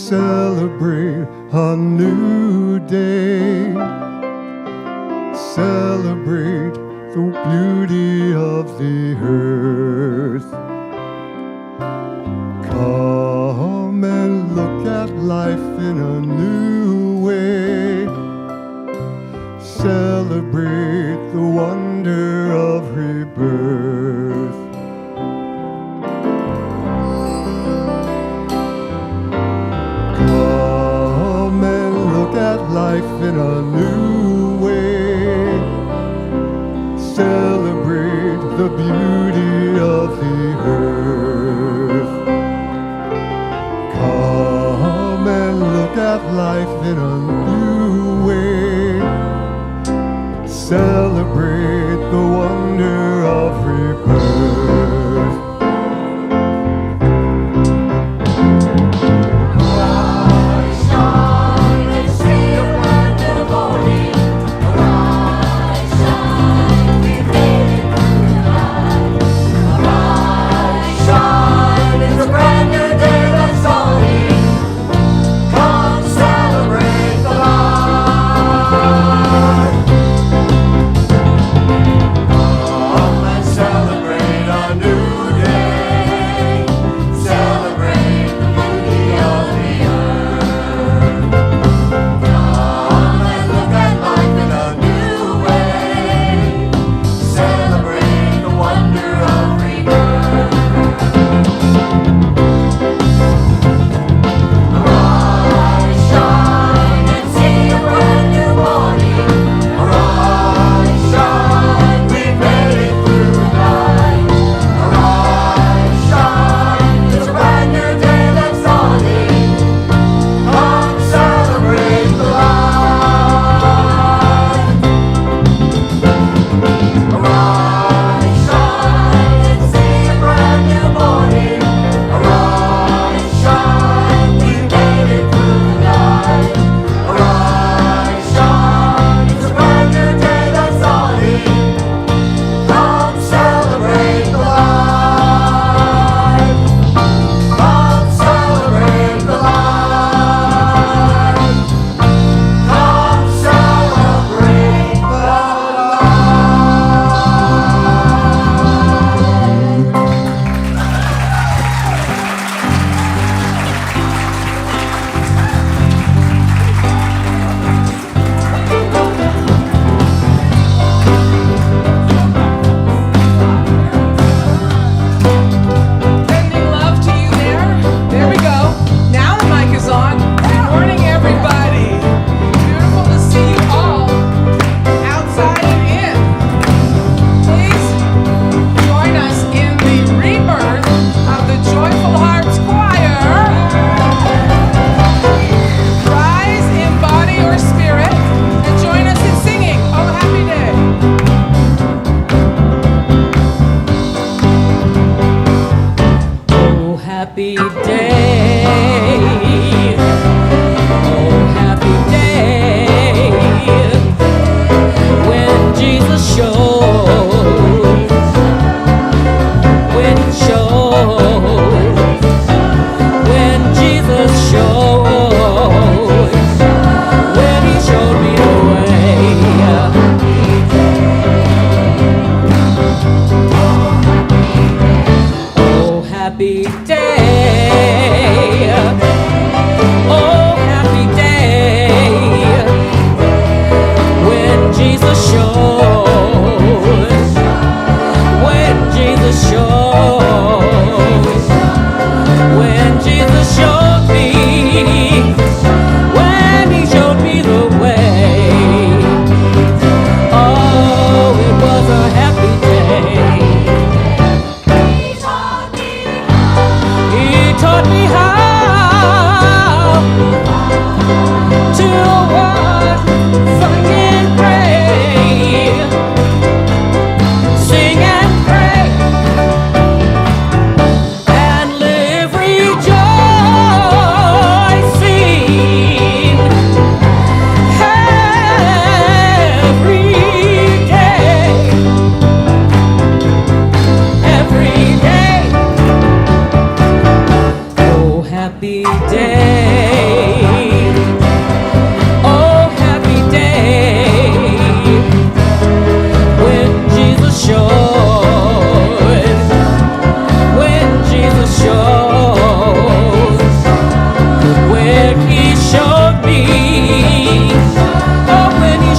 Celebrate a new day. Celebrate the beauty of the earth. Come and look at life in a new way. Celebrate the wonder of rebirth. Come and look at life in a new way. Celebrate the beauty of the earth. Come and look at life in a new way. Celebrate the wonder of rebirth.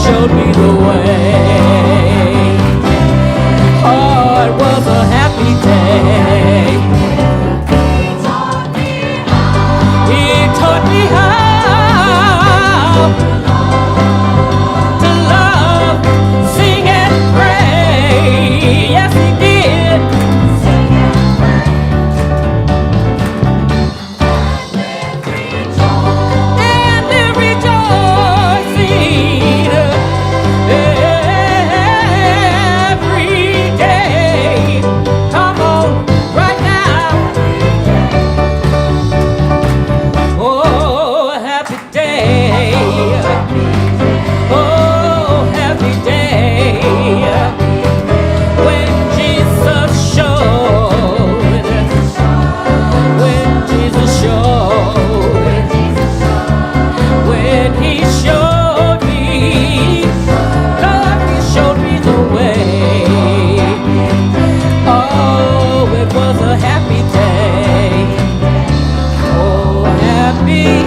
showed me the way. Oh, it was a happy day. He taught me how to love, sing and pray. Yes, he did. And then rejoicing every day. Come on, right now. Oh, happy day. Oh, happy day. When Jesus showed. When Jesus showed. When he showed me. Lord, he showed me the way. Oh, it was a happy day. Oh, happy day.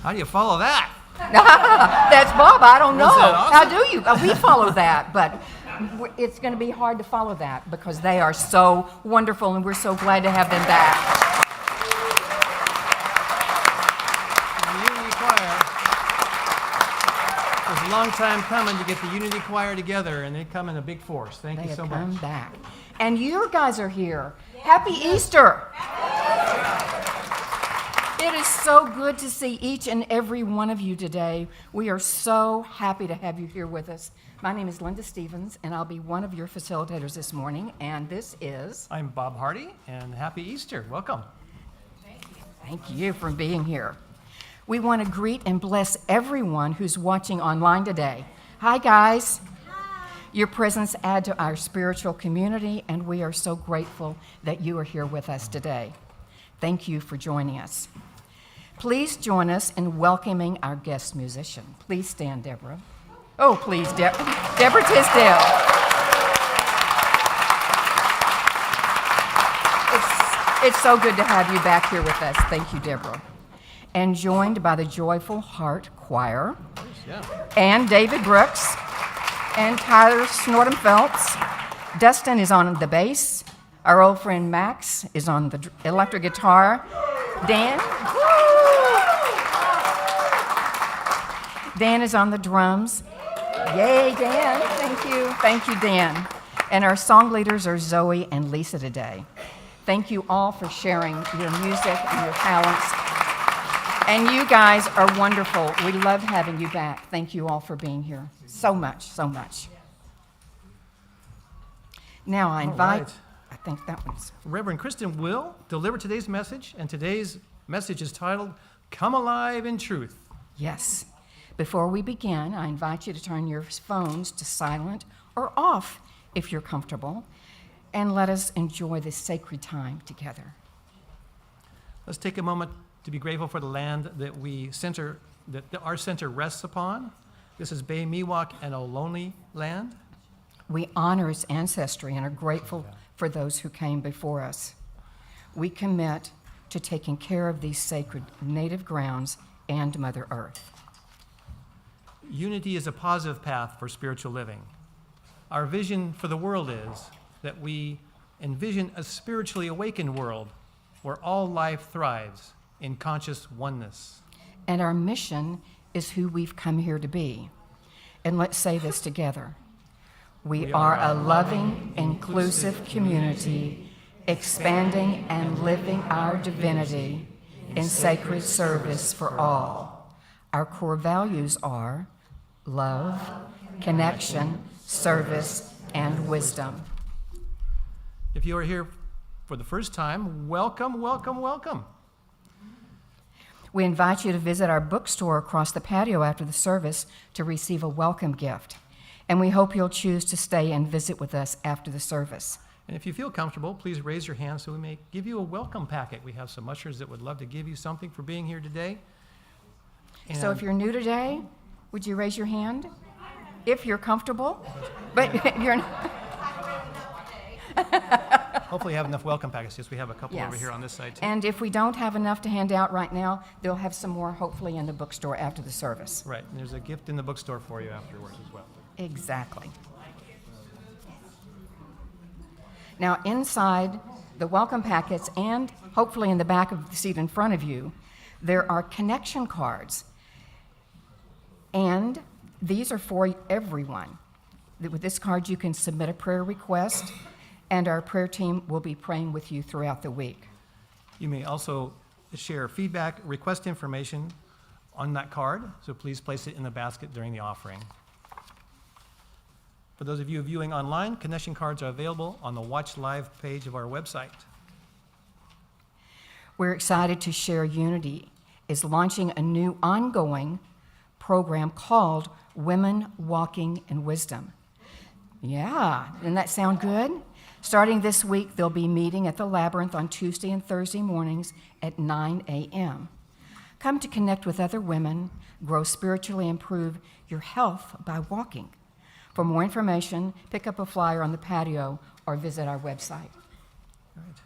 How do you follow that? That's Bob. I don't know. Was that awesome? How do you? We follow that, but it's going to be hard to follow that because they are so wonderful, and we're so glad to have them back. The Unity Choir. It was a long time coming to get the Unity Choir together, and they come in a big force. Thank They you have so come much. back, and you guys are here. Happy Easter! It is so good to see each and every one of you today. We are so happy to have you here with us. My name is Linda Stevens, and I'll be one of your facilitators this morning, and this is... I'm Bob Hardy, and happy Easter. Welcome. Thank you for being here. We want to greet and bless everyone who's watching online today. Hi, guys. Hi. Your presence adds to our spiritual community, and we are so grateful that you are here with us today. Thank you for joining us. Please join us in welcoming our guest musician. Please stand, Deborah. Oh, please, Deborah Tisdale. It's so good to have you back here with us. Thank you, Deborah. And joined by the Joyful Heart Choir, and David Brooks, and Tyler Snortum Phelps. Dustin is on the bass. Our old friend Max is on the electric guitar. Dan is on the drums. Yay, Dan. Thank you. Thank you, Dan. And our song leaders are Zoe and Lisa today. Thank you all for sharing your music and your talents. And you guys are wonderful. We love having you back. Thank you all for being here. So much, so much. Now I invite, right. I think that one's... Reverend Kristen will deliver today's message, and today's message is titled, Come Alive in Truth. Yes. Before we begin, I invite you to turn your phones to silent or off if you're comfortable, and let us enjoy this sacred time together. Let's take a moment to be grateful for the land that our center rests upon. This is Bay Miwok and Ohlone land. We honor its ancestry and are grateful for those who came before us. We commit to taking care of these sacred native grounds and Mother Earth. Unity is a positive path for spiritual living. Our vision for the world is that we envision a spiritually awakened world where all life thrives in conscious oneness. And our mission is who we've come here to be. And let's say this together. We are a loving, inclusive community, expanding and living our divinity in sacred service for all. Our core values are love, connection, service, and wisdom. If you are here For the first time, welcome, welcome, welcome. We invite you to visit our bookstore across the patio after the service to receive a welcome gift. And we hope you'll choose to stay and visit with us after the service. And if you feel comfortable, please raise your hand so we may give you a welcome packet. We have some ushers that would love to give you something for being here today. So if you're new today, would you raise your hand? If you're comfortable, but if you're not. Hopefully you have enough welcome packets. Yes, we have a couple over Yes. here on this side too. And if we don't have enough to hand out right now, they'll have some more hopefully in the bookstore after the service. Right, and there's a gift in the bookstore for you afterwards as well. Exactly. Now, inside the welcome packets and hopefully in the back of the seat in front of you, there are connection cards. And these are for everyone. With this card, you can submit a prayer request, and our prayer team will be praying with you throughout the week. You may also share feedback, request information on that card, so please place it in the basket during the offering. For those of you viewing online, connection cards are available on the Watch Live page of our website. We're excited to share Unity is launching a new ongoing program called Women Walking in Wisdom. Yeah, doesn't that sound good? Starting this week, they'll be meeting at the Labyrinth on Tuesday and Thursday mornings at 9 a.m. Come to connect with other women, grow spiritually, improve your health by walking. For more information, pick up a flyer on the patio or visit our website. All right.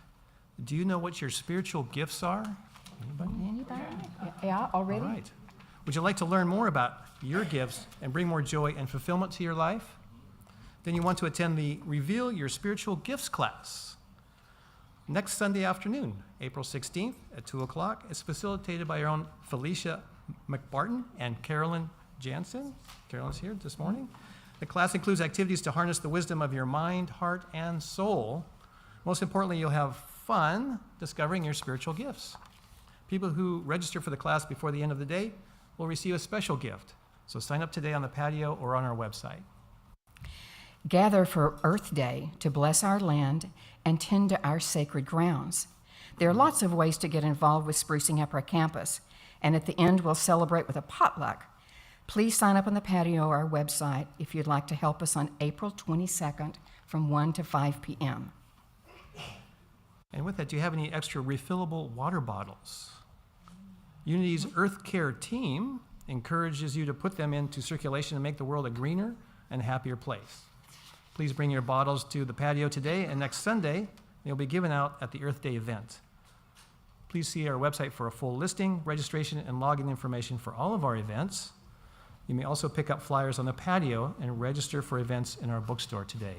Do you know what your spiritual gifts are? Anybody? Anybody? Yeah, already? All right. Would you like to learn more about your gifts and bring more joy and fulfillment to your life? Then you want to attend the Reveal Your Spiritual Gifts class. Next Sunday afternoon, April 16th at 2 o'clock. It's facilitated by our own Felicia McBarton and Carolyn Jansen. Carolyn's here this morning. The class includes activities to harness the wisdom of your mind, heart, and soul. Most importantly, you'll have fun discovering your spiritual gifts. People who register for the class before the end of the day will receive a special gift. So sign up today on the patio or on our website. Gather for Earth Day to bless our land and tend to our sacred grounds. There are lots of ways to get involved with sprucing up our campus, and at the end we'll celebrate with a potluck. Please sign up on the patio or our website if you'd like to help us on April 22nd from 1 to 5 p.m. And with that, do you have any extra refillable water bottles? Unity's Earth Care team encourages you to put them into circulation and make the world a greener and happier place. Please bring your bottles to the patio today, and next Sunday, they'll be given out at the Earth Day event. Please see our website for a full listing, registration, and login information for all of our events. You may also pick up flyers on the patio and register for events in our bookstore today.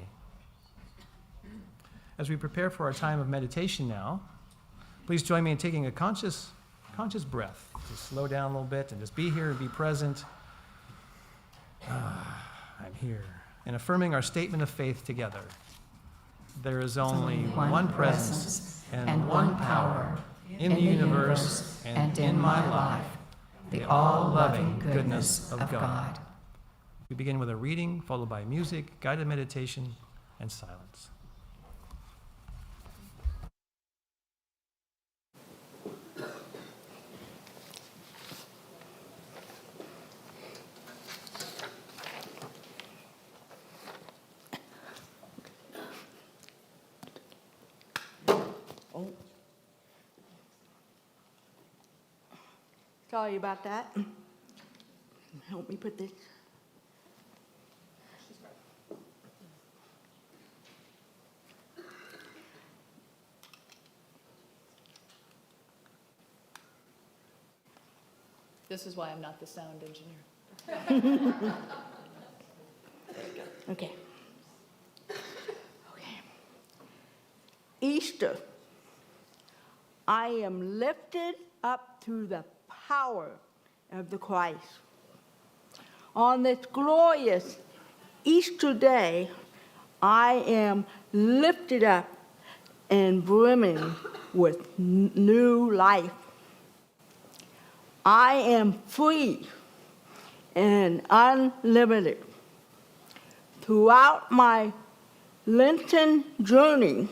As we prepare for our time of meditation now, please join me in taking a conscious breath. Just slow down a little bit and just be here and be present. I'm here. And affirming our statement of faith together. There is only one presence and one power in the universe and in my life, the all-loving goodness of God. We begin with a reading, followed by music, guided meditation, and silence. Sorry about that. Help me put this. This is why I'm not the sound engineer. Okay. Okay. Easter. I am lifted up to the power of the Christ. On this glorious Easter day, I am lifted up and brimming with new life. I am free and unlimited. Throughout my Lenten journey,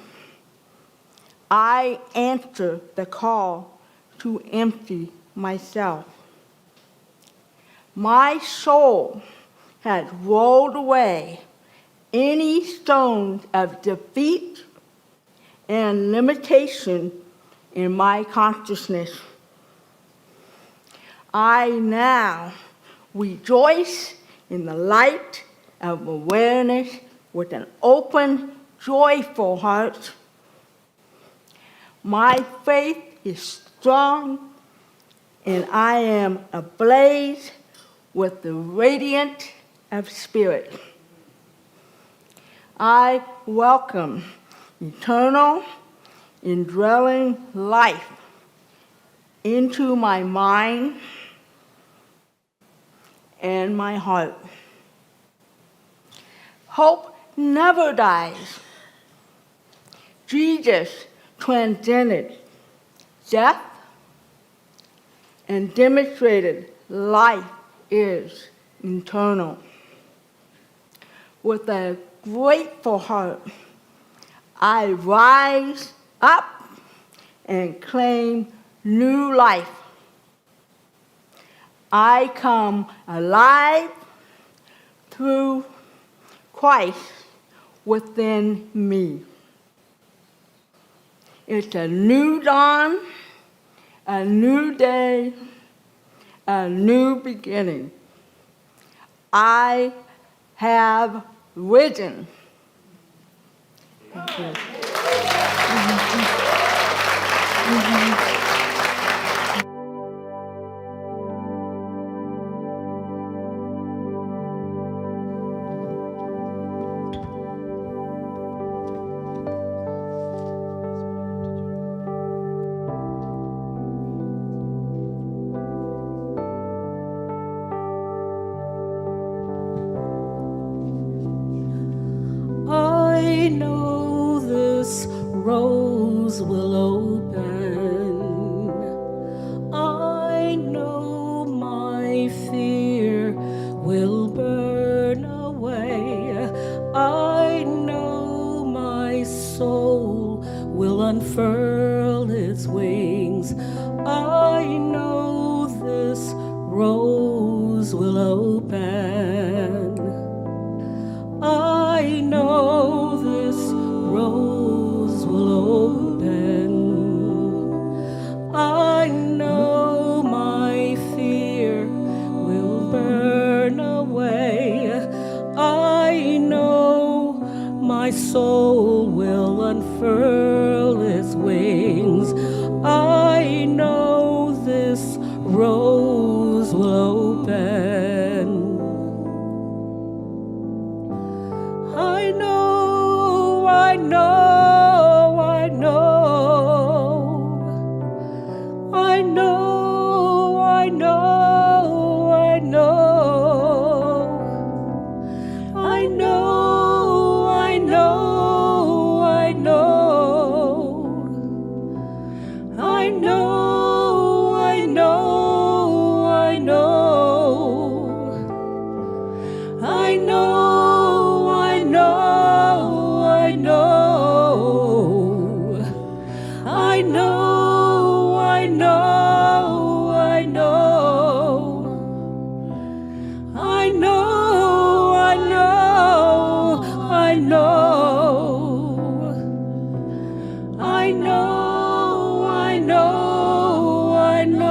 I answer the call to empty myself. My soul has rolled away any stones of defeat and limitation in my consciousness. I now rejoice in the light of awareness with an open, joyful heart. My faith is strong, and I am ablaze with the radiance of spirit. I welcome eternal, indwelling life into my mind and my heart. Hope never dies. Jesus transcended death and demonstrated life is eternal. With a grateful heart, I rise up and claim new life. I come alive through Christ within me. It's a new dawn, a new day, a new beginning. I have risen. Thank you. I know this rose will open. I know my fear will burn away. I know my soul will unfurl its wings. I know this rose will open. I know this rose will open. I know my fear will burn away. I know my soul will unfurl its wings. I know this rose will open. I know, I know, I know. I know, I know, I know. I know, I know, I know. I know, I know, I know. I know, I know, I know. I know, I know, I know. I know, I know, I know. I know, I know, I know.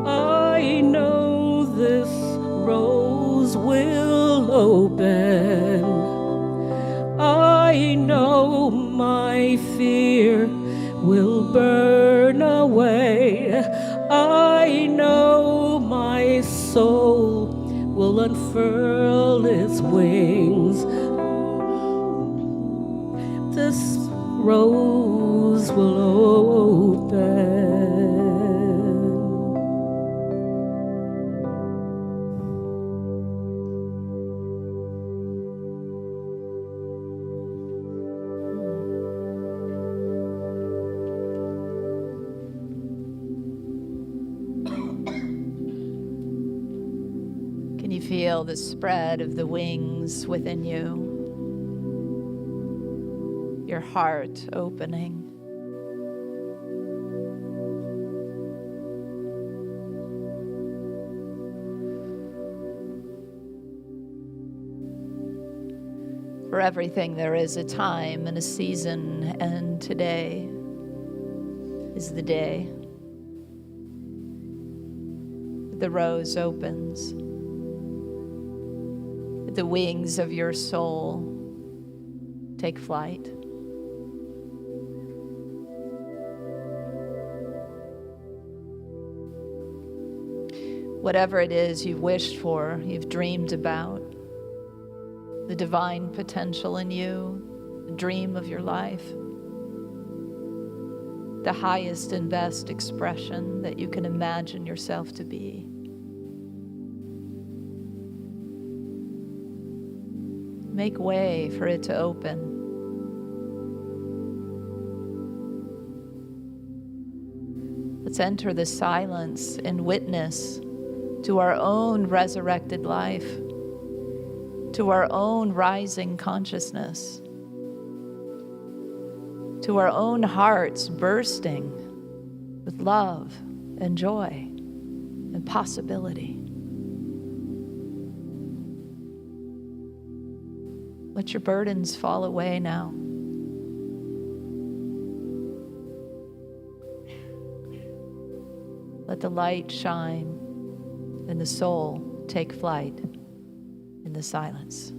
I know this rose will open. I know my fear will burn away. I know my soul will unfurl its wings. This rose will open. Can you feel the spread of the wings within you? Your heart opening. For everything there is a time and a season, and today is the day. The rose opens. The wings of your soul take flight. Whatever it is you've wished for, you've dreamed about, the divine potential in you, the dream of your life, the highest and best expression that you can imagine yourself to be. Make way for it to open. Let's enter the silence and witness to our own resurrected life, to our own rising consciousness, to our own hearts bursting with love and joy and possibility. Let your burdens fall away now. Let the light shine and the soul take flight in the silence.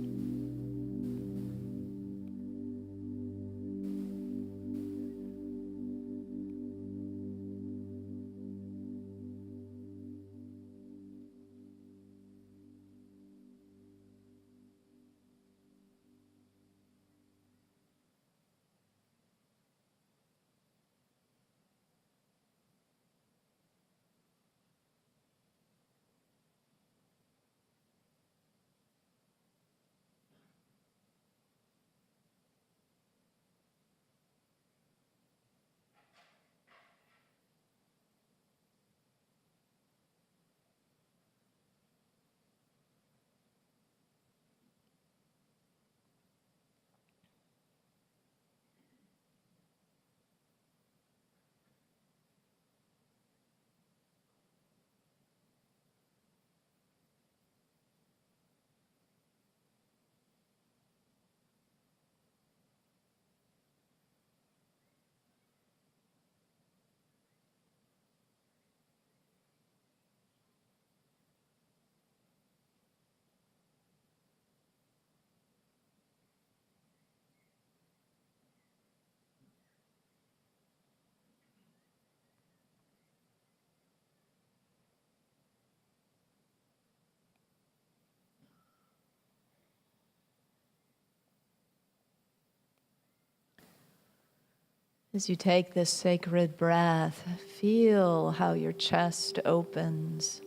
As you take this sacred breath, feel how your chest opens,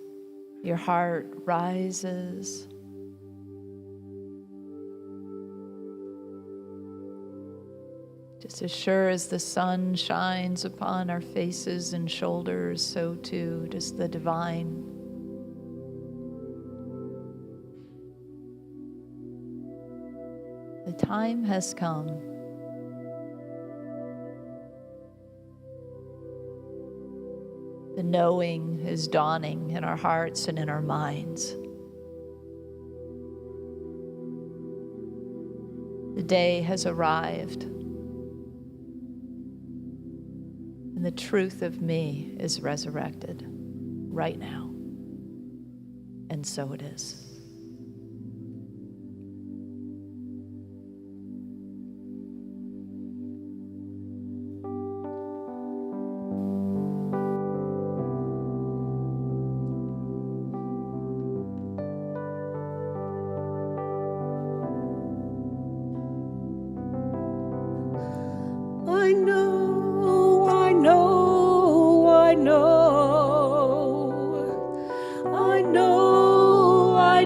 your heart rises. Just as sure as the sun shines upon our faces and shoulders, so too does the divine. The time has come. The knowing is dawning in our hearts and in our minds. The day has arrived, and the truth of me is resurrected right now. And so it is. I know, I know, I know. I know, I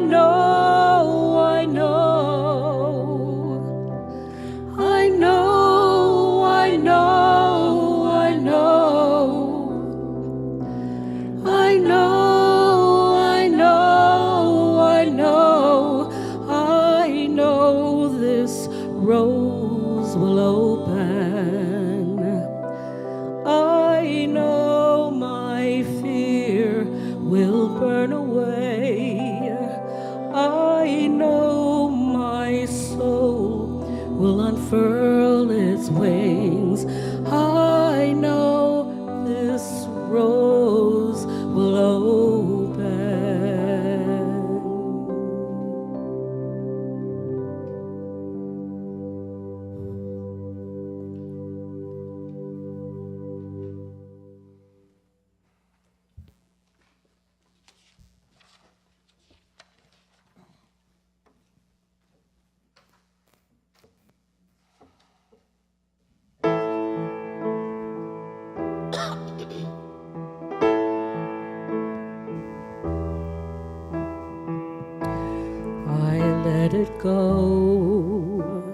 let it go.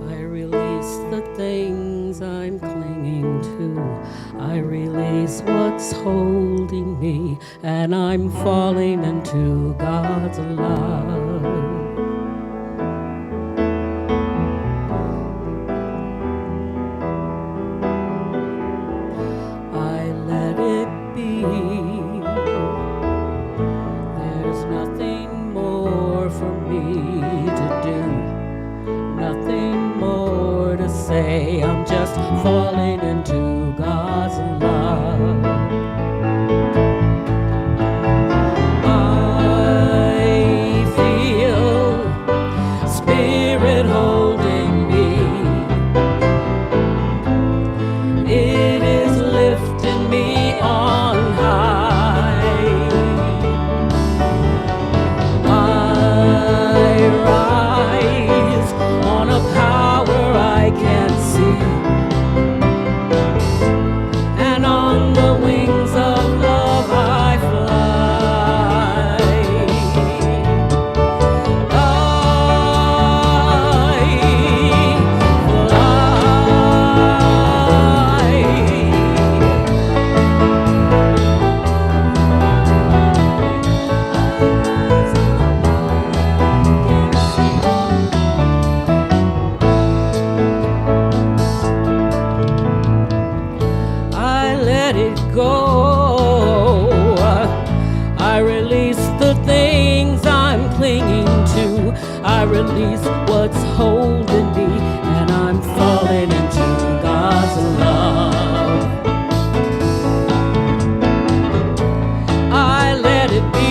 I release the things I'm clinging to. I release what's holding me, and I'm falling into God's love. I let it be. There's nothing more for me to do, nothing more to say. I'm just falling into God's love. I feel Spirit holding me. It is lifting me on high. I rise on a power I can't see, and on the wings of love I fly. I let it go. I release the things I'm clinging to. I release what's holding me, and I'm falling into God's love. I let it be.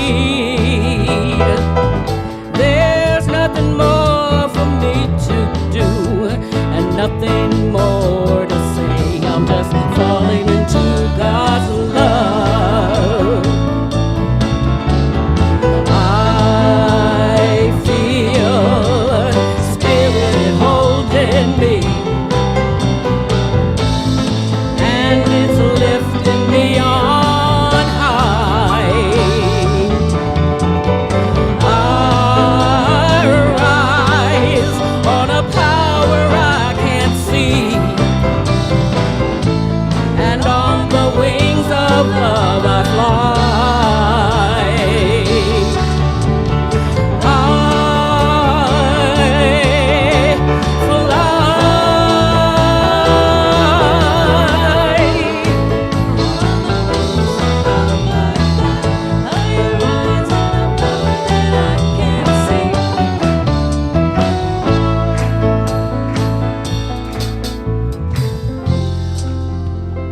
There's nothing more for me to do, and nothing more to say. I'm just falling into God's love. I feel Spirit holding me, and it's lifting me on high. I rise on a power I can't see, and on the wings of love I fly.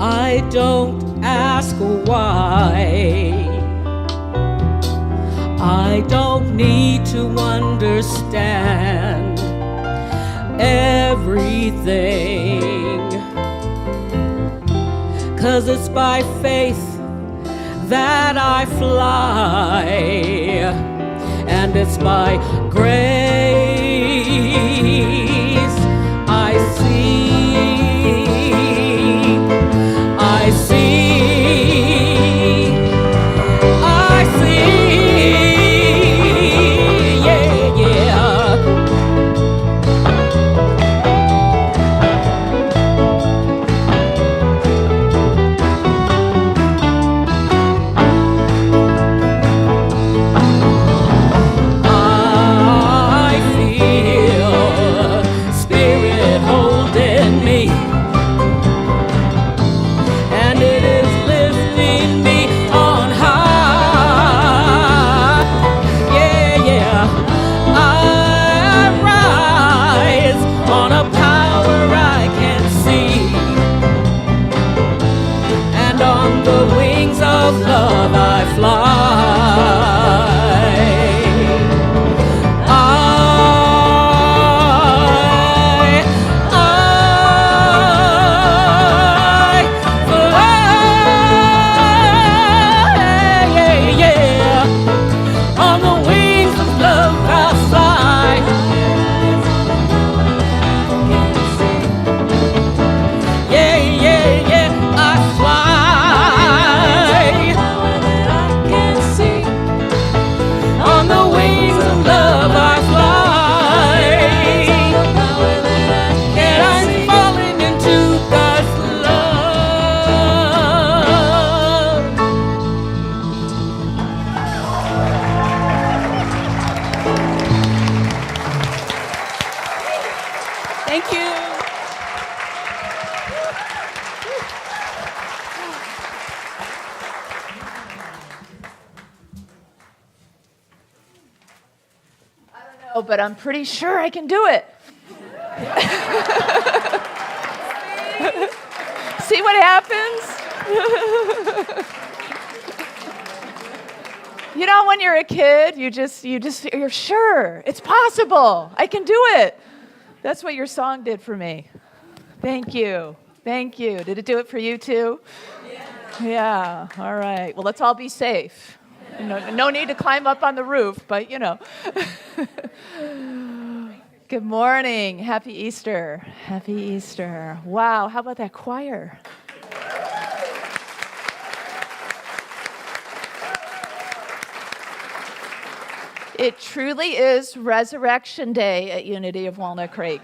I don't ask why. I don't need to understand everything, 'cause it's by faith that I fly, and it's by grace I see. I see, I see, yeah, yeah. I feel but I'm pretty sure I can do it. See what happens? You know, when you're a kid, you're sure it's possible. I can do it. That's what your song did for me. Thank you. Thank you. Did it do it for you too? Yeah. All right. Well, let's all be safe. No need to climb up on the roof, but you know. Good morning. Happy Easter. Happy Easter. Wow. How about that choir? It truly is Resurrection Day at Unity of Walnut Creek.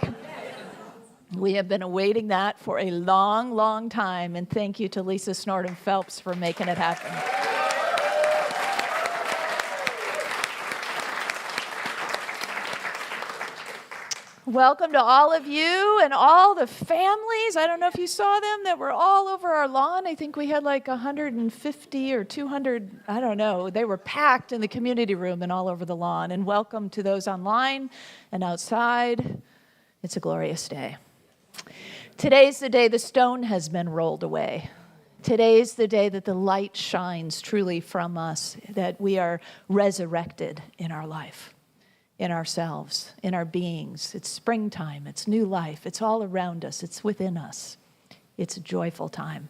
We have been awaiting that for a long, long time, and thank you to Lisa Snorton Phelps for making it happen. Welcome to all of you and all the families. I don't know if you saw them that were all over our lawn. I think we had like 150 or 200, I don't know. They were packed in the community room and all over the lawn. And welcome to those online and outside. It's a glorious day. Today's the day the stone has been rolled away. Today's the day that the light shines truly from us, that we are resurrected in our life, in ourselves, in our beings. It's springtime. It's new life. It's all around us. It's within us. It's a joyful time.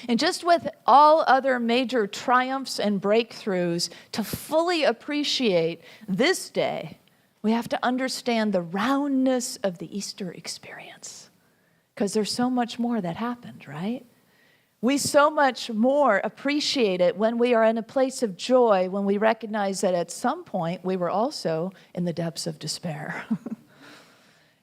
And just with all other major triumphs and breakthroughs, to fully appreciate this day, we have to understand the roundness of the Easter experience, because there's so much more that happened, right? We so much more appreciate it when we are in a place of joy, when we recognize that at some point we were also in the depths of despair.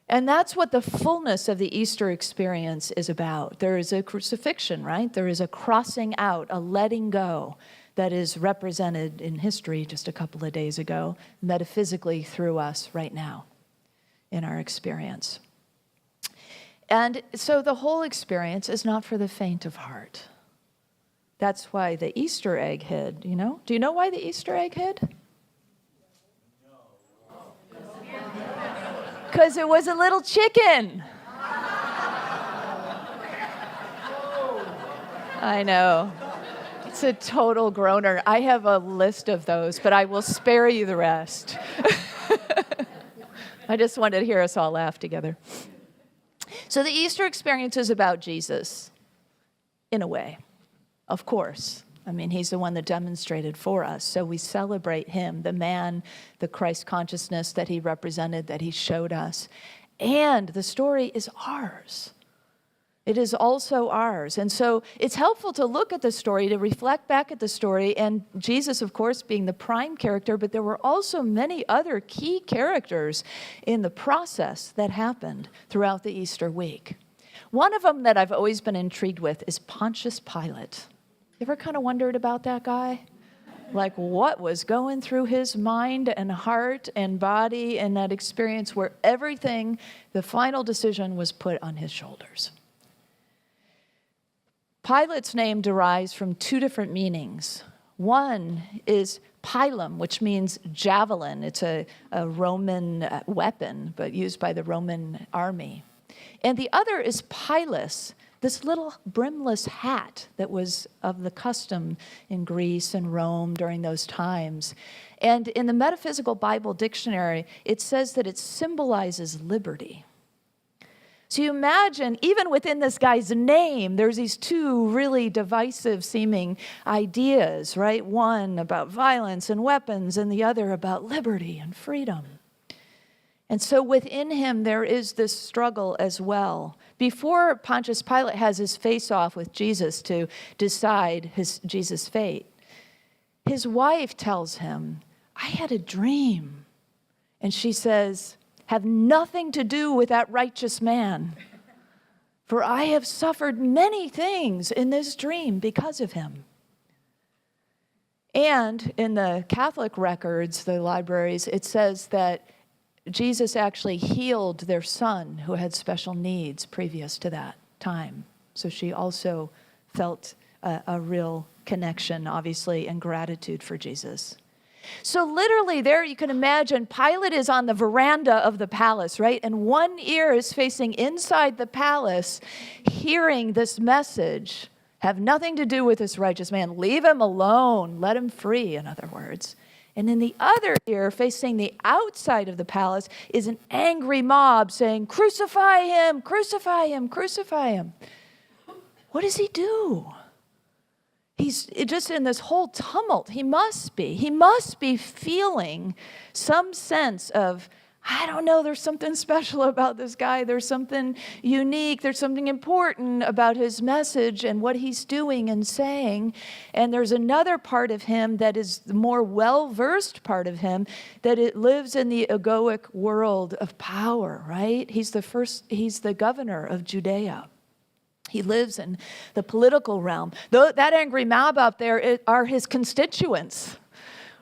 And that's what the fullness of the Easter experience is about. There is a crucifixion, right? There is a crossing out, a letting go that is represented in history just a couple of days ago, metaphysically through us right now in our experience. And so the whole experience is not for the faint of heart. That's why the Easter egg hid, you know? Do you know why the Easter egg hid? Because it was a little chicken. I know. It's a total groaner. I have a list of those, but I will spare you the rest. I just wanted to hear us all laugh together. So the Easter experience is about Jesus, in a way, of course. I mean, he's the one that demonstrated for us. So we celebrate him, the man, the Christ consciousness that he represented, that he showed us. And the story is ours. It is also ours. And so it's helpful to look at the story, to reflect back at the story, and Jesus, of course, being the prime character, but there were also many other key characters in the process that happened throughout the Easter week. One of them that I've always been intrigued with is Pontius Pilate. You ever kind of wondered about that guy? Like, what was going through his mind and heart and body in that experience where everything, the final decision, was put on his shoulders? Pilate's name derives from two different meanings. One is pilum, which means javelin. It's a Roman weapon, but used by the Roman army. And the other is pilus, this little brimless hat that was of the custom in Greece and Rome during those times. And in the Metaphysical Bible Dictionary, it says that it symbolizes liberty. So you imagine, even within this guy's name, there's these two really divisive seeming ideas, right? One about violence and weapons, and the other about liberty and freedom. And so within him, there is this struggle as well. Before Pontius Pilate has his face-off with Jesus to decide Jesus' fate, his wife tells him, I had a dream. And she says, have nothing to do with that righteous man, for I have suffered many things in this dream because of him. And in the Catholic records, the libraries, it says that Jesus actually healed their son who had special needs previous to that time. So she also felt a real connection, obviously, and gratitude for Jesus. So literally there you can imagine Pilate is on the veranda of the palace, right? And one ear is facing inside the palace, hearing this message. Have nothing to do with this righteous man. Leave him alone. Let him free, in other words. And in the other ear, facing the outside of the palace, is an angry mob saying, crucify him, crucify him, crucify him. What does he do? He's just in this whole tumult. He must be feeling some sense of, I don't know, there's something special about this guy. There's something unique. There's something important about his message and what he's doing and saying. And there's another part of him that is the more well-versed part of him, that it lives in the egoic world of power, right? He's the governor of Judea. He lives in the political realm. That angry mob out there are his constituents,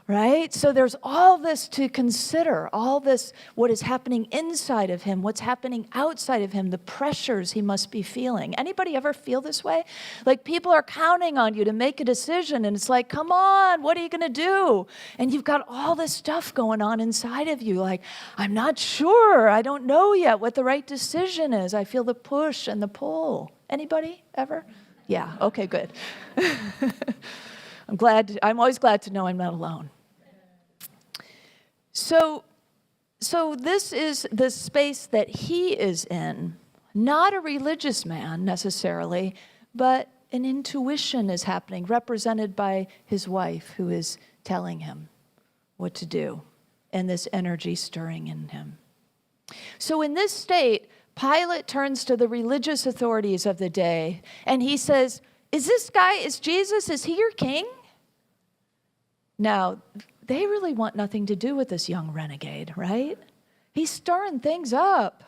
right? So there's all this to consider, all this, what is happening inside of him, what's happening outside of him, the pressures he must be feeling. Anybody ever feel this way? Like people are counting on you to make a decision, and it's like, come on, what are you going to do? And you've got all this stuff going on inside of you, like, I'm not sure, I don't know yet what the right decision is. I feel the push and the pull. Anybody ever? Yeah, okay, good. I'm always glad to know I'm not alone. So this is the space that he is in, not a religious man necessarily, but an intuition is happening, represented by his wife who is telling him what to do, and this energy stirring in him. So in this state, Pilate turns to the religious authorities of the day, and he says, is Jesus, is he your king? Now, they really want nothing to do with this young renegade, right? He's stirring things up,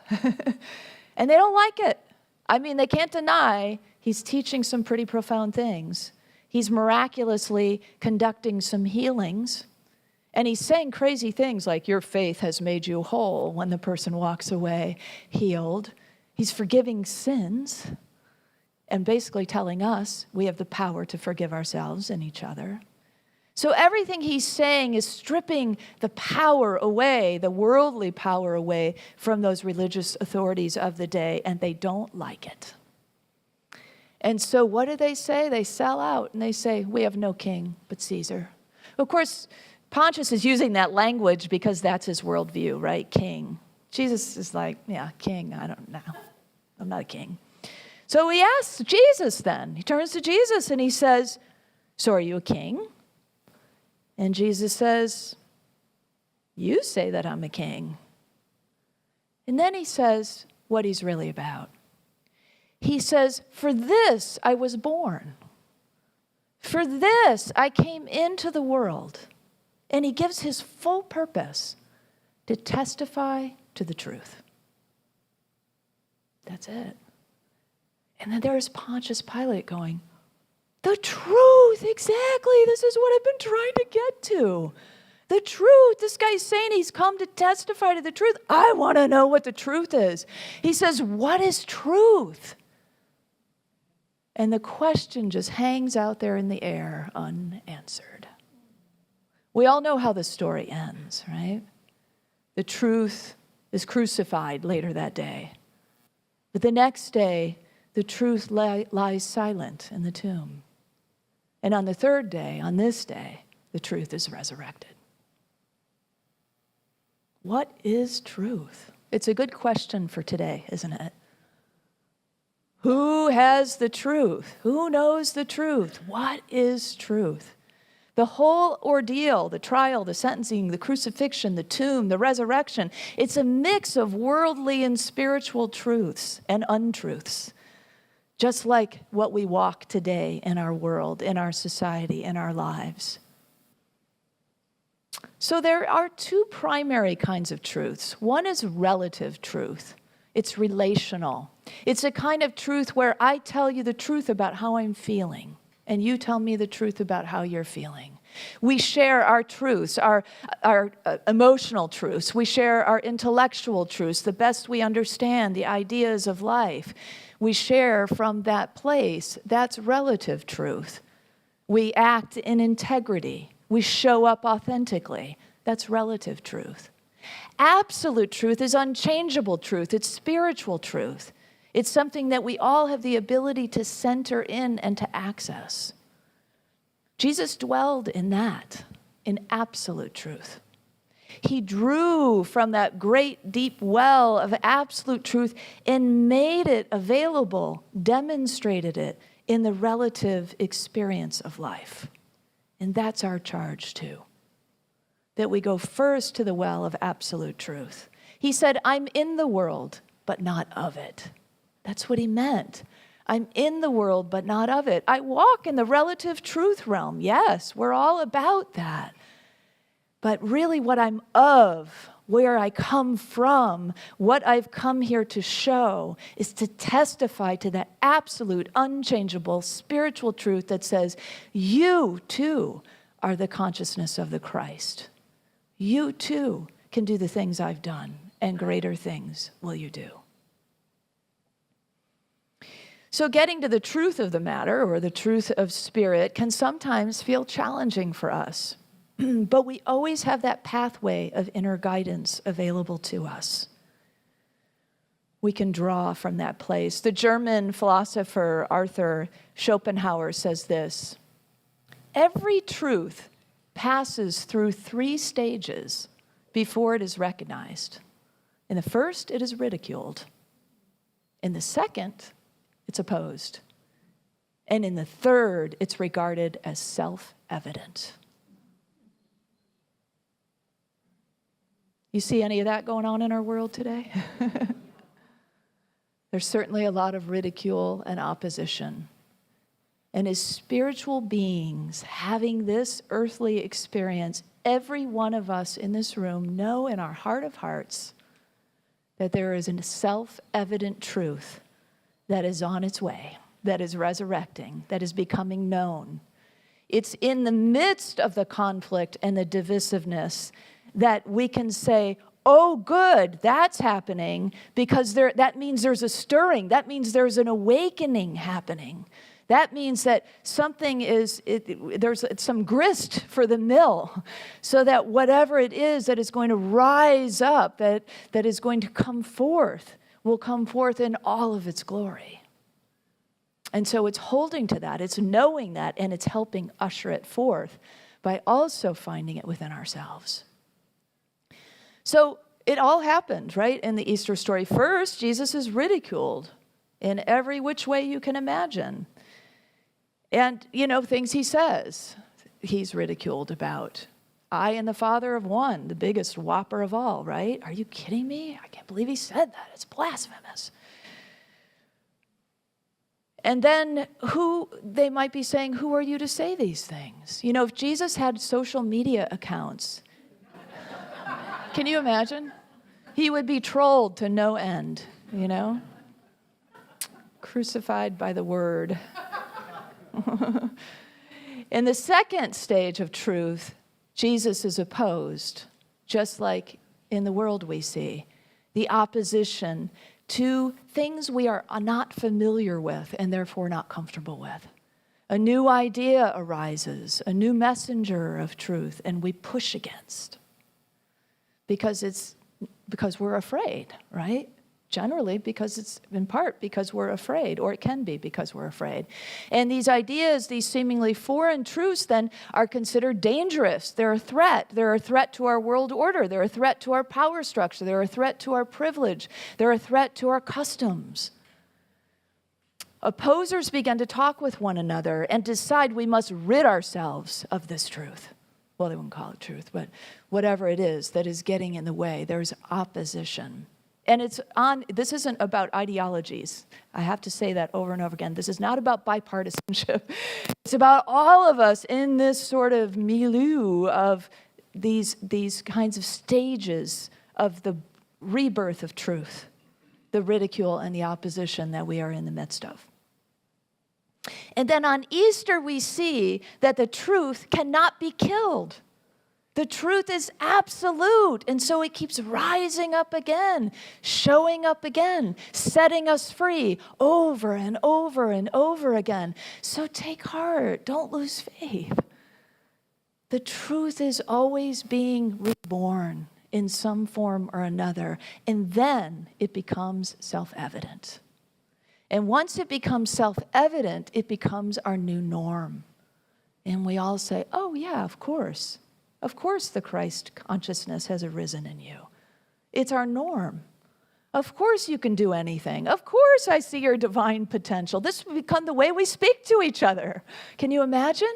and they don't like it. I mean, they can't deny he's teaching some pretty profound things. He's miraculously conducting some healings. And he's saying crazy things like, your faith has made you whole, when the person walks away healed. He's forgiving sins and basically telling us we have the power to forgive ourselves and each other. So everything he's saying is stripping the power away, the worldly power away from those religious authorities of the day, and they don't like it. And so what do they say? They sell out and they say, we have no king but Caesar. Of course, Pontius is using that language because that's his worldview, right? King. Jesus is like, yeah, king, I don't know. I'm not a king. So he asks Jesus then. He turns to Jesus and he says, so are you a king? And Jesus says, you say that I'm a king. And then he says what he's really about. He says, for this I was born. For this I came into the world. And he gives his full purpose to testify to the truth. That's it. And then there's Pontius Pilate going, the truth, exactly. This is what I've been trying to get to. The truth. This guy's saying he's come to testify to the truth. I want to know what the truth is. He says, what is truth? And the question just hangs out there in the air unanswered. We all know how the story ends, right? The truth is crucified later that day. But the next day, the truth lies silent in the tomb. And on the third day, on this day, the truth is resurrected. What is truth? It's a good question for today, isn't it? Who has the truth? Who knows the truth? What is truth? The whole ordeal, the trial, the sentencing, the crucifixion, the tomb, the resurrection, it's a mix of worldly and spiritual truths and untruths, just like what we walk today in our world, in our society, in our lives. So there are two primary kinds of truths. One is relative truth. It's relational. It's a kind of truth where I tell you the truth about how I'm feeling, and you tell me the truth about how you're feeling. We share our truths, our emotional truths. We share our intellectual truths, the best we understand, the ideas of life. We share from that place. That's relative truth. We act in integrity. We show up authentically. That's relative truth. Absolute truth is unchangeable truth. It's spiritual truth. It's something that we all have the ability to center in and to access. Jesus dwelled in that, in absolute truth. He drew from that great deep well of absolute truth and made it available, demonstrated it in the relative experience of life. And that's our charge too, that we go first to the well of absolute truth. He said, I'm in the world, but not of it. That's what he meant. I'm in the world, but not of it. I walk in the relative truth realm. Yes, we're all about that. But really what I'm of, where I come from, what I've come here to show is to testify to that absolute, unchangeable spiritual truth that says, you too are the consciousness of the Christ. You too can do the things I've done, and greater things will you do. So getting to the truth of the matter, or the truth of spirit, can sometimes feel challenging for us. But we always have that pathway of inner guidance available to us. We can draw from that place. The German philosopher Arthur Schopenhauer says this: every truth passes through 3 stages before it is recognized. In the first, it is ridiculed. In the second, it's opposed. And in the third, it's regarded as self-evident. You see any of that going on in our world today? There's certainly a lot of ridicule and opposition. And as spiritual beings having this earthly experience, every one of us in this room know in our heart of hearts that there is a self-evident truth that is on its way, that is resurrecting, that is becoming known. It's in the midst of the conflict and the divisiveness that we can say, oh, good, that's happening, because that means there's a stirring. That means there's an awakening happening. That means that something there's some grist for the mill, so that whatever it is that is going to rise up, that is going to come forth, will come forth in all of its glory. And so it's holding to that, it's knowing that, and it's helping usher it forth by also finding it within ourselves. So it all happened, right, in the Easter story. First, Jesus is ridiculed in every which way you can imagine. And, things he says, he's ridiculed about. I and the Father of one, the biggest whopper of all, right? Are you kidding me? I can't believe he said that. It's blasphemous. And then they might be saying, who are you to say these things? If Jesus had social media accounts, can you imagine? He would be trolled to no end, Crucified by the word. In the second stage of truth, Jesus is opposed, just like in the world we see, the opposition to things we are not familiar with and therefore not comfortable with. A new idea arises, a new messenger of truth, and we push against. Because we're afraid, right? Generally, because it's in part because we're afraid, or it can be because we're afraid. And these ideas, these seemingly foreign truths, then are considered dangerous. They're a threat. They're a threat to our world order. They're a threat to our power structure. They're a threat to our privilege. They're a threat to our customs. Opposers begin to talk with one another and decide we must rid ourselves of this truth. Well, they wouldn't call it truth, but whatever it is that is getting in the way, there's opposition. And this isn't about ideologies. I have to say that over and over again. This is not about bipartisanship. It's about all of us in this sort of milieu of these kinds of stages of the rebirth of truth, the ridicule and the opposition that we are in the midst of. And then on Easter, we see that the truth cannot be killed. The truth is absolute, and so it keeps rising up again, showing up again, setting us free over and over and over again. So take heart. Don't lose faith. The truth is always being reborn in some form or another, and then it becomes self-evident. And once it becomes self-evident, it becomes our new norm. And we all say, oh yeah, of course. Of course the Christ consciousness has arisen in you. It's our norm. Of course you can do anything. Of course I see your divine potential. This will become the way we speak to each other. Can you imagine?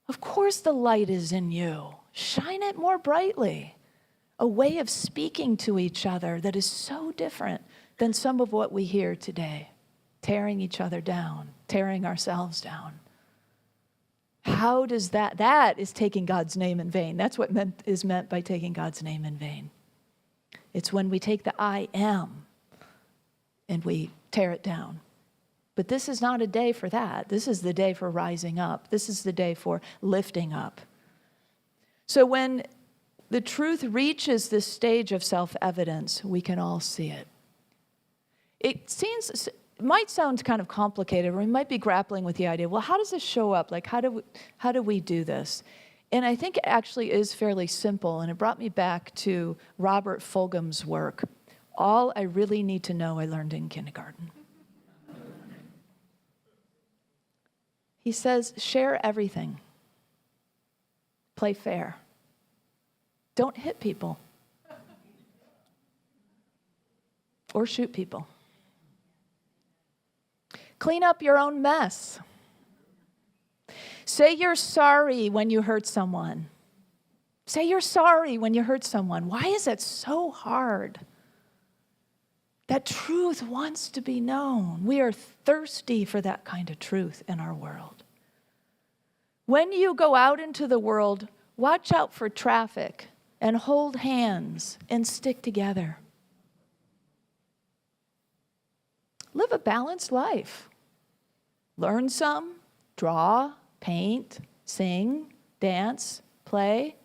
Of course the light is in you. Shine it more brightly. A way of speaking to each other that is so different than some of what we hear today. Tearing each other down, tearing ourselves down. How does that is taking God's name in vain. That's what is meant by taking God's name in vain. It's when we take the I am and we tear it down. But this is not a day for that. This is the day for rising up. This is the day for lifting up. So when the truth reaches this stage of self-evidence, we can all see it. It might sound kind of complicated, or we might be grappling with the idea, well, how does this show up? Like, how do we do this? And I think it actually is fairly simple, and it brought me back to Robert Fulghum's work. All I really need to know I learned in kindergarten. He says, share everything. Play fair. Don't hit people. Or shoot people. Clean up your own mess. Say you're sorry when you hurt someone. Say you're sorry when you hurt someone. Why is that so hard? That truth wants to be known. We are thirsty for that kind of truth in our world. When you go out into the world, watch out for traffic and hold hands and stick together. Live a balanced life. Learn some, draw, paint, sing, dance, play,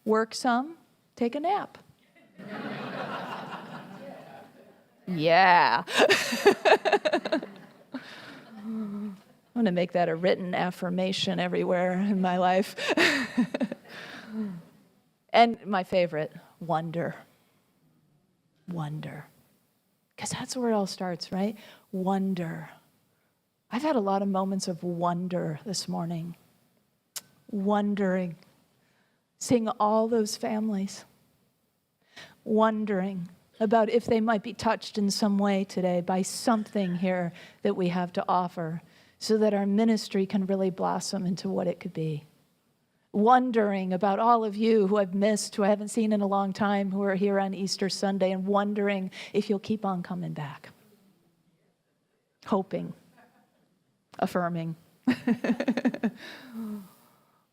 work some, take a nap. Yeah. I'm going to make that a written affirmation everywhere in my life. And my favorite, wonder. Wonder. Because that's where it all starts, right? Wonder. I've had a lot of moments of wonder this morning. Wondering. Seeing all those families. Wondering about if they might be touched in some way today by something here that we have to offer so that our ministry can really blossom into what it could be. Wondering about all of you who I've missed, who I haven't seen in a long time, who are here on Easter Sunday, and wondering if you'll keep on coming back. Hoping. Affirming.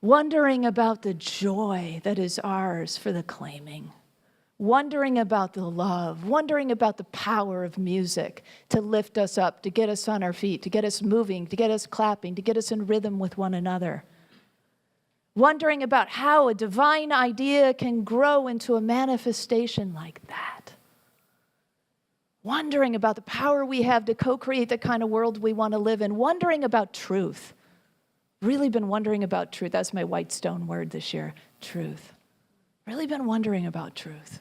Wondering about the joy that is ours for the claiming. Wondering about the love. Wondering about the power of music to lift us up, to get us on our feet, to get us moving, to get us clapping, to get us in rhythm with one another. Wondering about how a divine idea can grow into a manifestation like that. Wondering about the power we have to co-create the kind of world we want to live in. Wondering about truth. Really been wondering about truth. That's my white stone word this year, truth. Really been wondering about truth.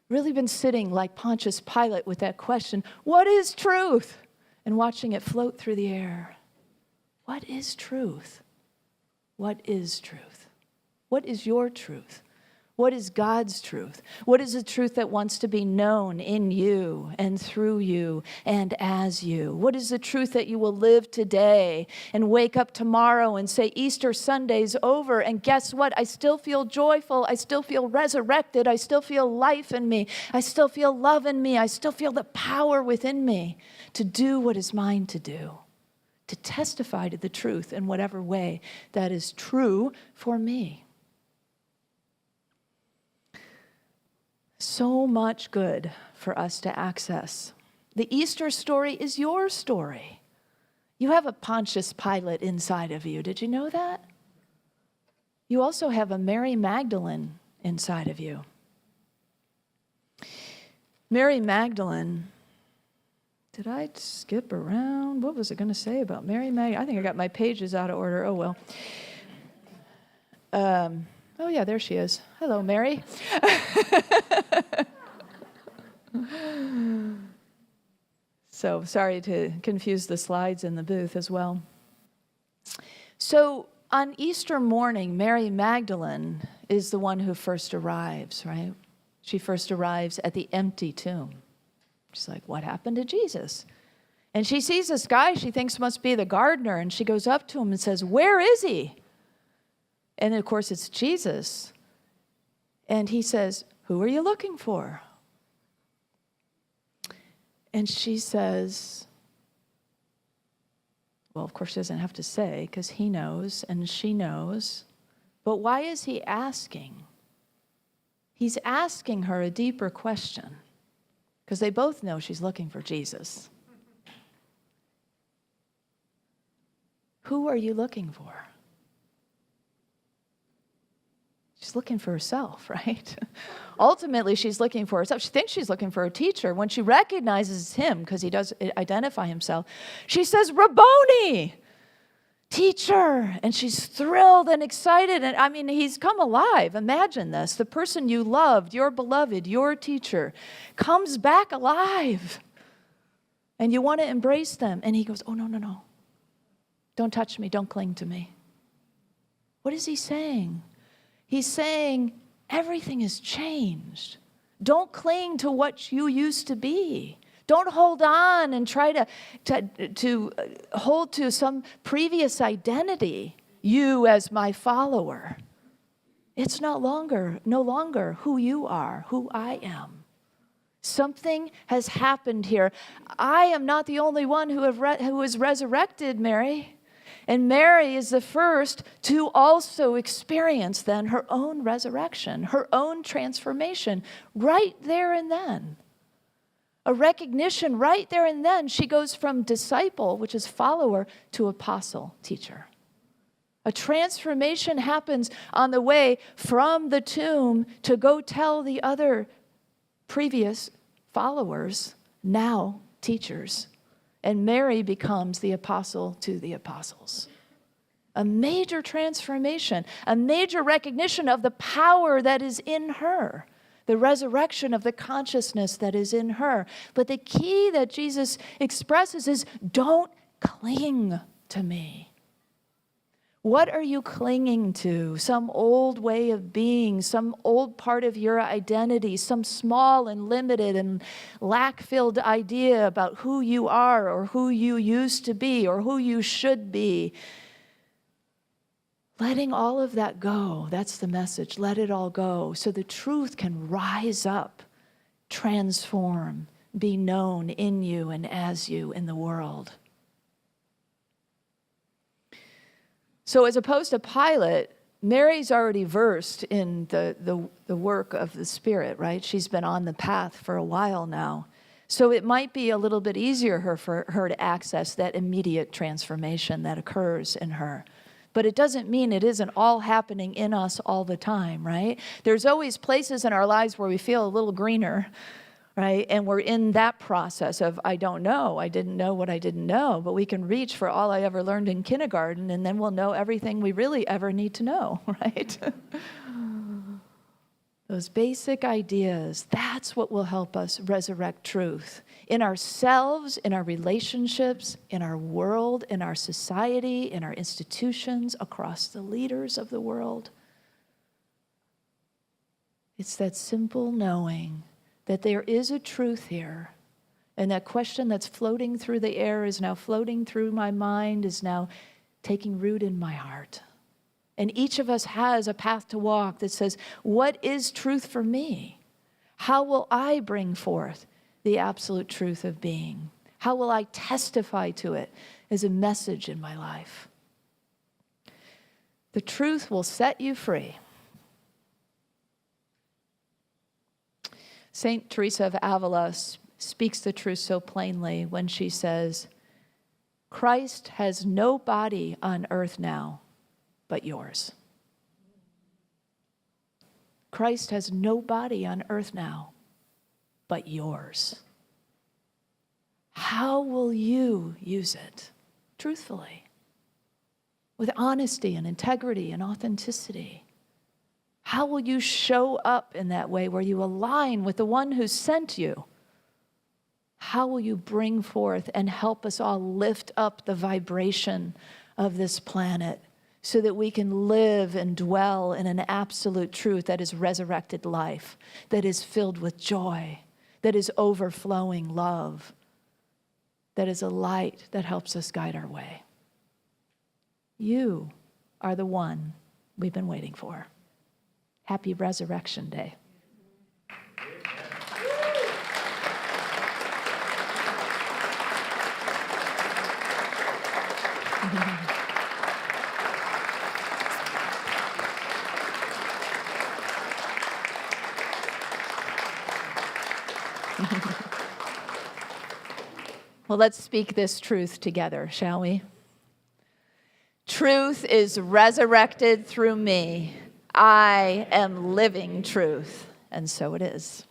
Really been sitting like Pontius Pilate with that question, what is truth? And watching it float through the air. What is truth? What is truth? What is your truth? What is God's truth? What is the truth that wants to be known in you and through you and as you? What is the truth that you will live today and wake up tomorrow and say, Easter Sunday's over, and guess what? I still feel joyful. I still feel resurrected. I still feel life in me. I still feel love in me. I still feel the power within me to do what is mine to do, to testify to the truth in whatever way that is true for me. So much good for us to access. The Easter story is your story. You have a Pontius Pilate inside of you. Did you know that? You also have a Mary Magdalene inside of you. Mary Magdalene, did I skip around? What was I going to say about Mary Magdalene? I think I got my pages out of order. Oh, well. Oh, yeah, there she is. Hello, Mary. So sorry to confuse the slides in the booth as well. So on Easter morning, Mary Magdalene is the one who first arrives, right? She first arrives at the empty tomb. She's like, what happened to Jesus? And she sees this guy she thinks must be the gardener, and she goes up to him and says, where is he? And of course, it's Jesus. And he says, who are you looking for? And she says, well, of course, she doesn't have to say because he knows and she knows. But why is he asking? He's asking her a deeper question because they both know she's looking for Jesus. Who are you looking for? She's looking for herself, right? Ultimately, she's looking for herself. She thinks she's looking for a teacher. When she recognizes him, because he does identify himself, she says, Rabboni, teacher. And she's thrilled and excited. And I mean, he's come alive. Imagine this. The person you loved, your beloved, your teacher, comes back alive. And you want to embrace them. And he goes, oh, no, no, no. Don't touch me. Don't cling to me. What is he saying? He's saying everything has changed. Don't cling to what you used to be. Don't hold on and try to hold to some previous identity, you as my follower. It's no longer who you are, who I am. Something has happened here. I am not the only one who is resurrected, Mary. And Mary is the first to also experience then her own resurrection, her own transformation right there and then. A recognition right there and then. She goes from disciple, which is follower, to apostle, teacher. A transformation happens on the way from the tomb to go tell the other previous followers, now teachers. And Mary becomes the apostle to the apostles. A major transformation, a major recognition of the power that is in her, the resurrection of the consciousness that is in her. But the key that Jesus expresses is, don't cling to me. What are you clinging to? Some old way of being, some old part of your identity, some small and limited and lack-filled idea about who you are or who you used to be or who you should be. Letting all of that go, that's the message. Let it all go so the truth can rise up, transform, be known in you and as you in the world. So as opposed to Pilate, Mary's already versed in the work of the Spirit, right? She's been on the path for a while now. So it might be a little bit easier for her to access that immediate transformation that occurs in her. But it doesn't mean it isn't all happening in us all the time, right? There's always places in our lives where we feel a little greener, right? And we're in that process of, I don't know, I didn't know what I didn't know, but we can reach for all I ever learned in kindergarten, and then we'll know everything we really ever need to know, right? Those basic ideas, that's what will help us resurrect truth in ourselves, in our relationships, in our world, in our society, in our institutions, across the leaders of the world. It's that simple knowing that there is a truth here, and that question that's floating through the air is now floating through my mind, is now taking root in my heart. And each of us has a path to walk that says, what is truth for me? How will I bring forth the absolute truth of being? How will I testify to it as a message in my life? The truth will set you free. Saint Teresa of Avila speaks the truth so plainly when she says, Christ has no body on earth now but yours. Christ has no body on earth now but yours. How will you use it? Truthfully, with honesty and integrity and authenticity. How will you show up in that way where you align with the one who sent you? How will you bring forth and help us all lift up the vibration of this planet so that we can live and dwell in an absolute truth that is resurrected life, that is filled with joy, that is overflowing love, that is a light that helps us guide our way? You are the one we've been waiting for. Happy Resurrection Day. Well, let's speak this truth together, shall we? Truth is resurrected through me. I am living truth, and so it is.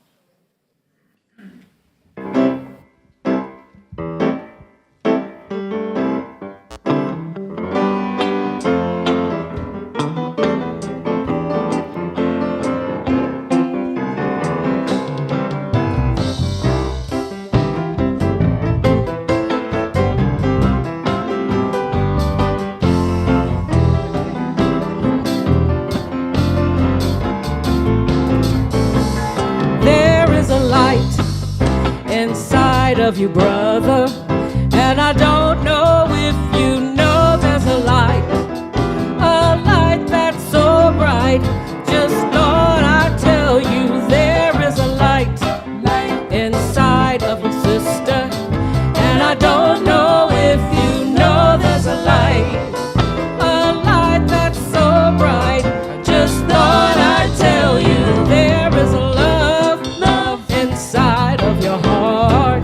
Of you, brother, and I don't know if you know there's a light that's so bright. Just thought I'd tell you there is a light inside of your sister, and I don't know if you know there's a light that's so bright. Just thought I'd tell you there is a love inside of your heart.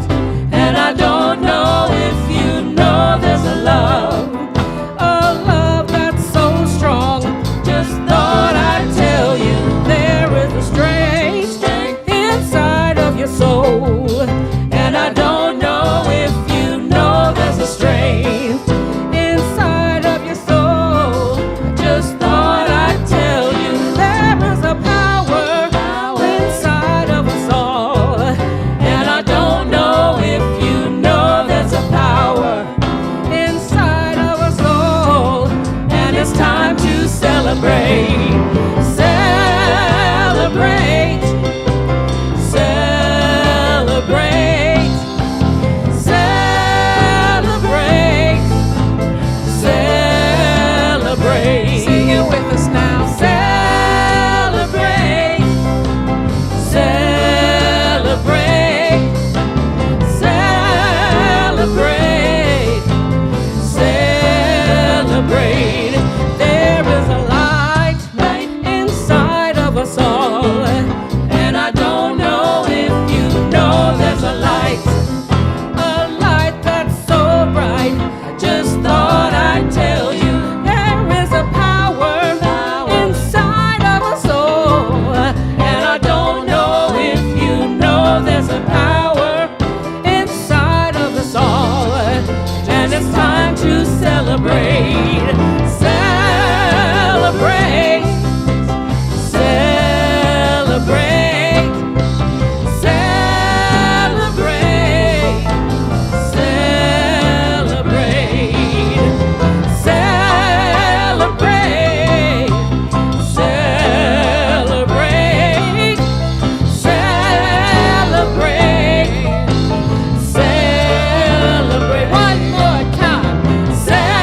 I don't know if you know there's a love that's so strong. Just thought I'd tell you there is a strength inside of your soul. And I don't know if you know there's a strength inside of your soul. Just thought I'd tell you there is a power inside of us all. And I don't know if you know there's a power inside of us all. And it's time to celebrate, celebrate, celebrate, celebrate, celebrate. Sing it with us now. Celebrate, celebrate, celebrate, celebrate. There is a light inside of us all, and I don't know if you know there's a light that's so bright. I just thought I'd tell you there is a power inside of us all, and I don't know if you know there's a power inside of us all. And it's time to celebrate, celebrate, celebrate, celebrate, celebrate, celebrate, celebrate, celebrate, celebrate. One more time. Celebrate,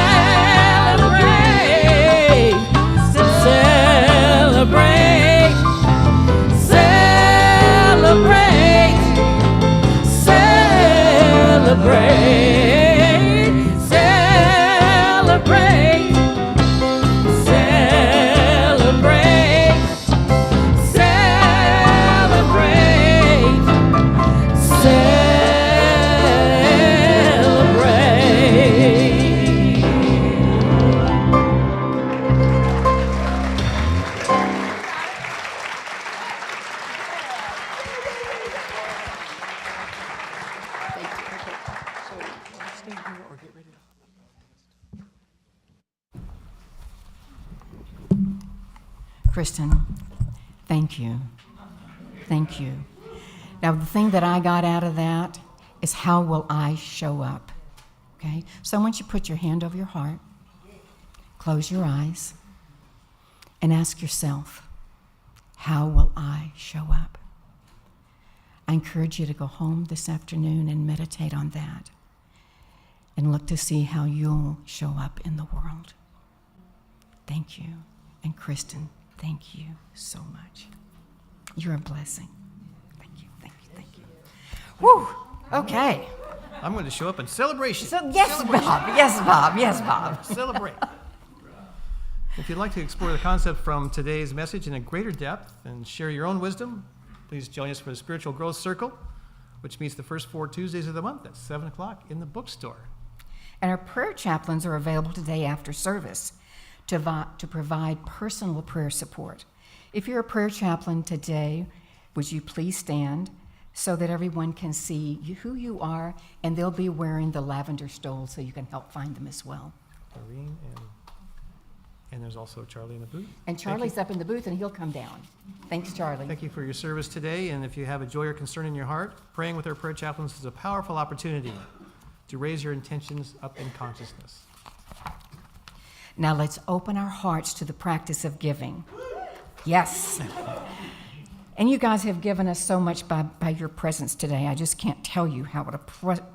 celebrate, celebrate, celebrate, celebrate, celebrate, celebrate, Kristen, Thank you. Thank you. Now, the thing that I got out of that is how will I show up? Okay? So I want you to put your hand over your heart, close your eyes, and ask yourself, how will I show up? I encourage you to go home this afternoon and meditate on that and look to see how you'll show up in the world. Thank you. And Kristen, thank you so much. You're a blessing. Thank you, thank you, thank you. Whew, okay. I'm going to show up in celebration. So, yes, Celebration. Bob, yes, Bob, yes, Bob. Celebrate. If you'd like to explore the concept from today's message in a greater depth and share your own wisdom, please join us for the Spiritual Growth Circle, which meets the first 4 Tuesdays of the month at 7 o'clock in the bookstore. And our prayer chaplains are available today after service to provide personal prayer support. If you're a prayer chaplain today, would you please stand so that everyone can see who you are, and they'll be wearing the lavender stole so you can help find them as well. Irene and there's also Charlie in the booth. And Charlie's up in the booth, and he'll come down. Thanks, Charlie. Thank you for your service today, and if you have a joy or concern in your heart, praying with our prayer chaplains is a powerful opportunity to raise your intentions up in consciousness. Now let's open our hearts to the practice of giving. Yes. And you guys have given us so much by your presence today. I just can't tell you how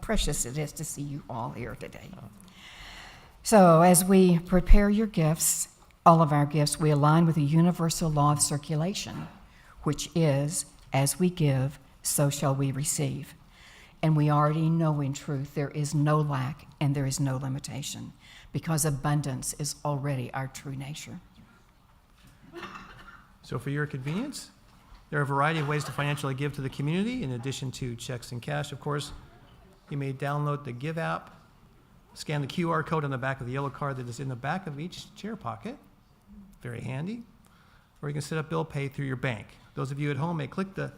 precious it is to see you all here today. So as we prepare your gifts, all of our gifts, we align with the universal law of circulation, which is, as we give, so shall we receive. And we already know in truth there is no lack and there is no limitation, because abundance is already our true nature. So for your convenience, there are a variety of ways to financially give to the community, in addition to checks and cash, of course. You may download the Give app, scan the QR code on the back of the yellow card that is in the back of each chair pocket. Very handy. Or you can set up bill pay through your bank. Those of you at home may click the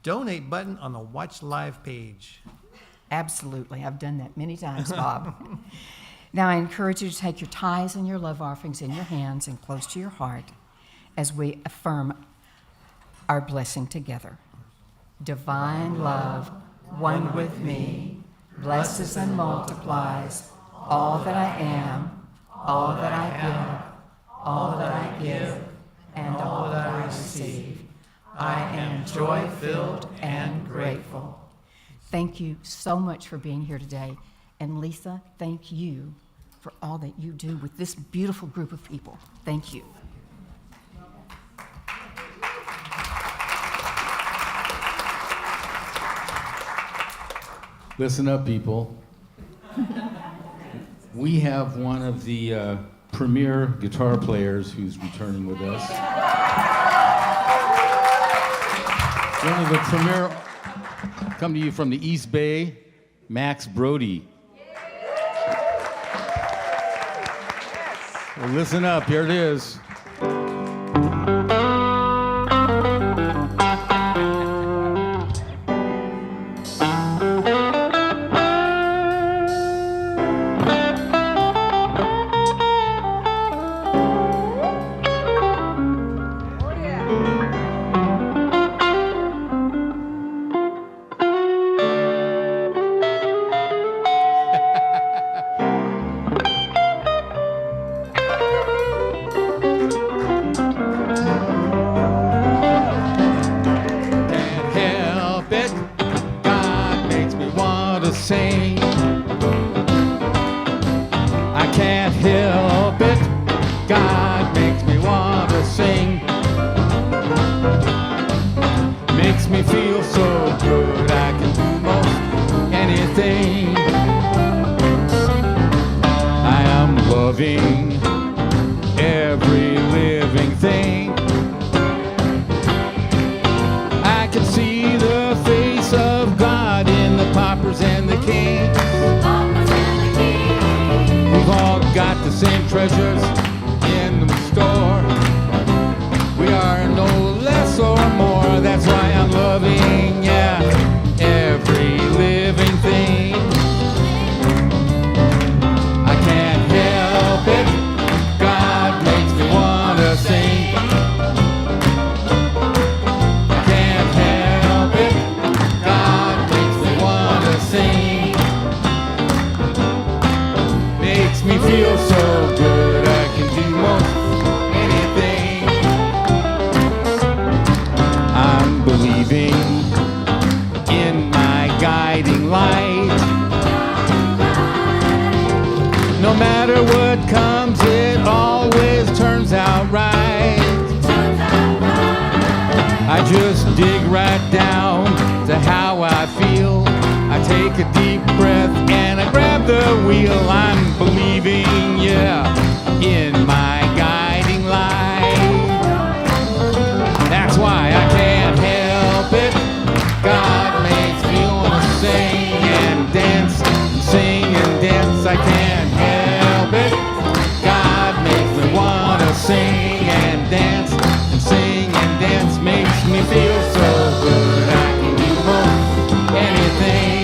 donate button on the Watch Live page. Absolutely. I've done that many times, Bob. Now I encourage you to take your tithes and your love offerings in your hands and close to your heart as we affirm our blessing together. Divine love, one with me, blesses and multiplies all that I am, all that I give, all that I give, and all that I receive. I am joy-filled and grateful. Thank you so much for being here today. And Lisa, thank you for all that you do with this beautiful group of people. Thank you. Listen up, people. We have one of the premier guitar players who's returning with us. One of the premier, come to you from the East Bay, Max Brody. Well, listen up, here it is. feel so good I can do most anything. I'm believing in my guiding light. No matter what comes, it always turns out right. I just dig right down to how I feel. I take a deep breath and I grab the wheel. I'm believing, yeah, in my guiding light. That's why I can't help it. God makes me want to sing and dance, and sing and dance. I can't help it. God makes me want to sing and dance, and sing and dance makes me feel so good. I can do most anything.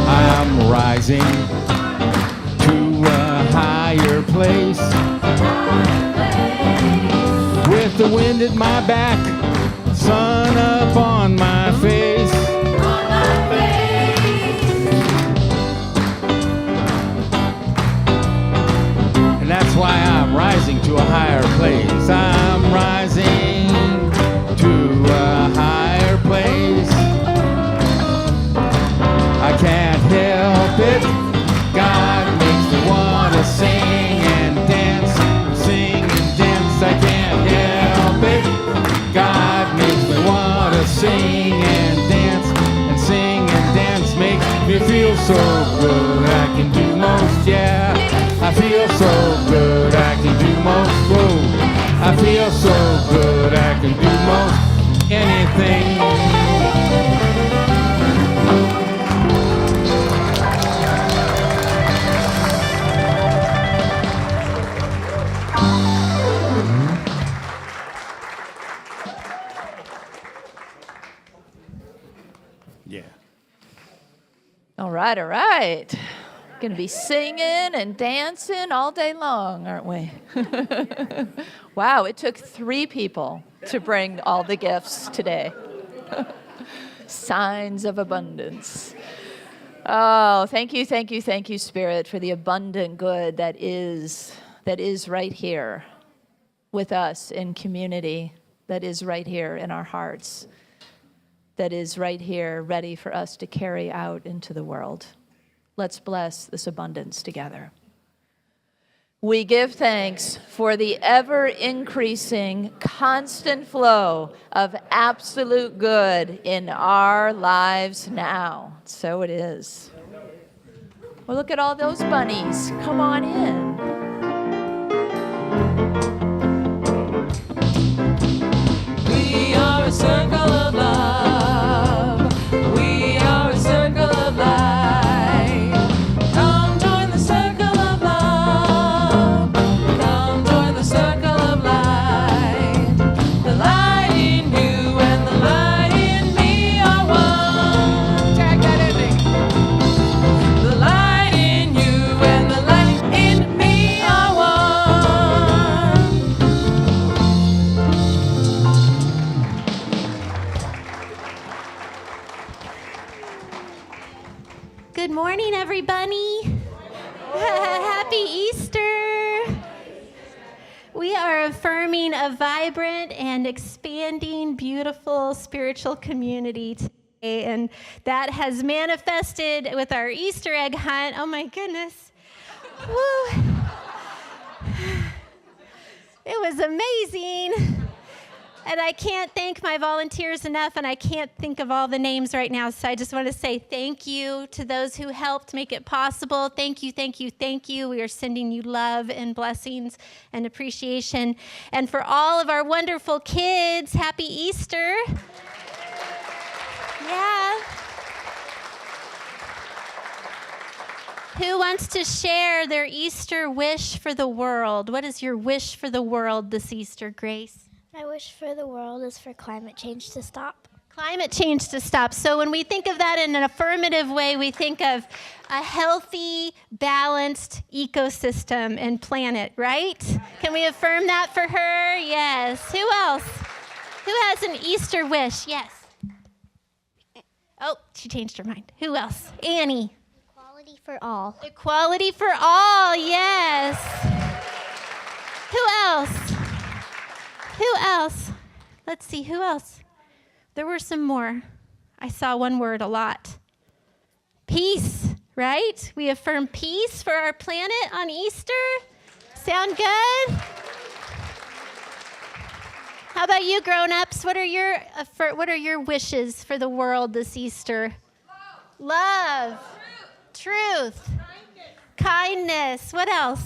I'm rising to a higher place with the wind at my back, sun up on my face. And that's why I'm rising to a higher place. I'm rising to a higher place. I can't help it. God makes me want to sing and dance, sing and dance. I can't help it. God makes me want to sing and dance, and sing and dance makes me feel so good. I can do most, yeah. I feel so good. I can do most. Whoa. I feel so good. I can do most anything. Yeah. All right, all right. Going to be singing and dancing all day long, aren't we? Wow, it took 3 people to bring all the gifts today. Signs of abundance. Oh, thank you, thank you, thank you, Spirit, for the abundant good that is right here with us in community, that is right here in our hearts, that is right here ready for us to carry out into the world. Let's bless this abundance together. We give thanks for the ever-increasing, constant flow of absolute good in our lives now. So it is. Well, look at all those bunnies. Come on in. We are a circle of love. We are a circle of light. Come join the circle of love. Come join the circle of light. The light in you and the light in me are one. Tag that ending. The light in you and the light in me are one. Good morning, everybody. Happy Easter. We are affirming a vibrant and expanding, beautiful spiritual community today, and that has manifested with our Easter egg hunt. Oh my goodness. Woo. It was amazing. And I can't thank my volunteers enough, and I can't think of all the names right now, so I just want to say thank you to those who helped make it possible. Thank you, thank you, thank you. We are sending you love and blessings and appreciation. And for all of our wonderful kids, happy Easter. Yeah. Who wants to share their Easter wish for the world? What is your wish for the world this Easter, Grace? My wish for the world is for climate change to stop. Climate change to stop. So when we think of that in an affirmative way, we think of a healthy, balanced ecosystem and planet, right? Can we affirm that for her? Yes. Who else? Who has an Easter wish? Yes. Oh, she changed her mind. Who else? Annie. Equality for all. Equality for all, yes. Who else? Who else? Let's see, who else? There were some more. I saw one word a lot. Peace, right? We affirm peace for our planet on Easter. Sound good? How about you, grown-ups? What are your wishes for the world this Easter? Love. Truth. Kindness. What else?